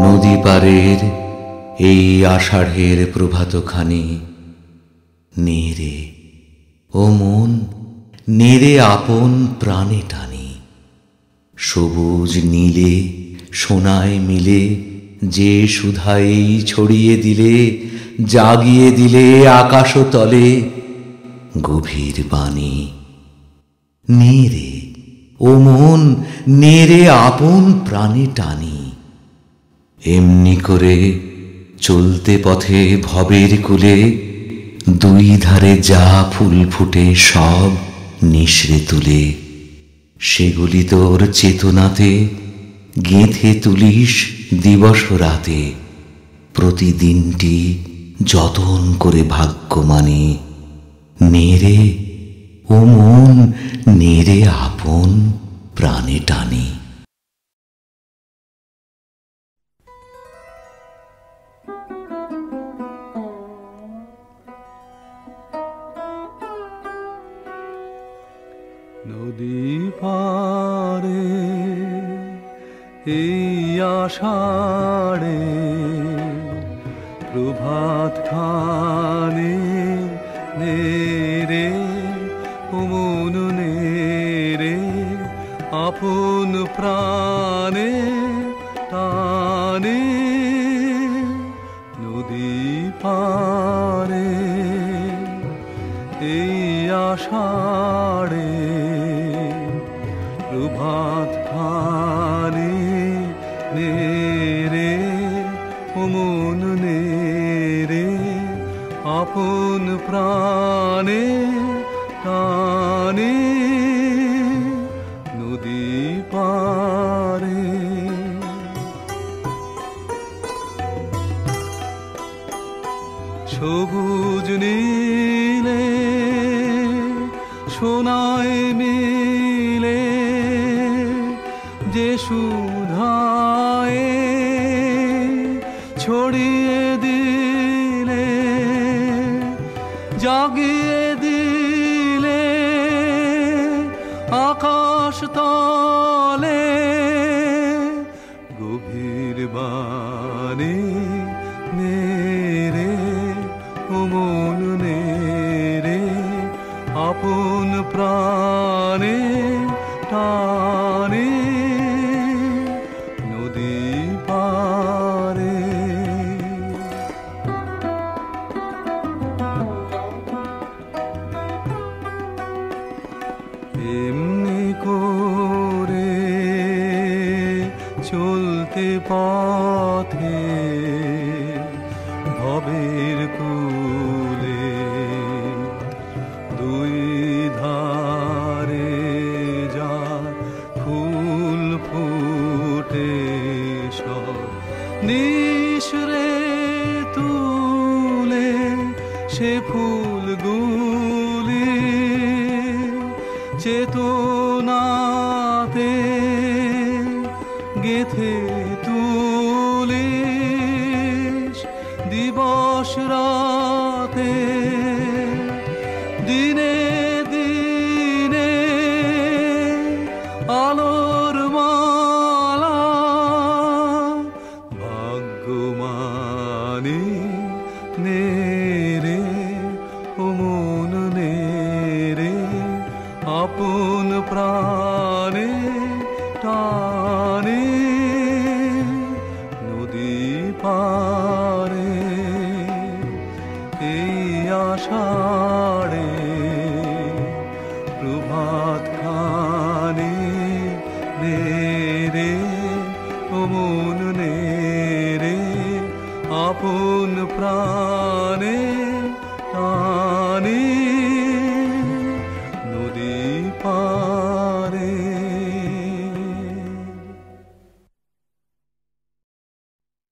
নদী পারের এই আষাঢ়ের প্রভাতখানি নেরে ও মন নেরে আপন প্রাণে টানি। সবুজ নীলে সোনায় মিলে যে সুধাই ছড়িয়ে দিলে, জাগিয়ে দিলে আকাশ তলে গভীর বাণী। নেরে ও মন নেরে আপন প্রাণে টানি। এমনি করে চলতে পথে ভবের কূলে দুই ধারে যা ফুল ফুটে সব নিঃসৃ তুলে, সেগুলি তোর চেতনাতে গেঁথে তুলিস দিবস রাতে। প্রতিদিনটি যতন করে ভাগ্য মানে। নেরে ও মন নেরে আপন প্রাণে টানি। নদী পারে এই আষাঢ়ে প্রভাত খানে নেরে ও মন নেরে আপন প্রাণে টানে। নদী পারে এই আষাঢ়ে প্রভাত খানে নেরে ও মন নেরে আপন প্রাণে টানে। নদী পারে সবুজ নীলে সোনায় মিলে যে সুধায় ছড়িয়ে দিলে, জাগিয়ে দিলে আকাশ তলে গভীর বাণী। নেরে ও মন নেরে আপন প্রাণে টানে। নদী পারে এমনি করে চলতে পথে ভবের কূলে দুই ধারে যা ফুল ফুটে সব নিঃসৃ তুলে, সে ফুলগুলি চেতনাতে গেঁথে তুলিস দিবস রাতে। দিনে দিনে আলোর মালা ভাগ্যমানী। নেরে ও মন নেরে আপন প্রাণে টানে। নদী পারে এই আষাঢ়ে প্রভাত খানে নেরে ও মন নেরে আপন প্রাণে টানে।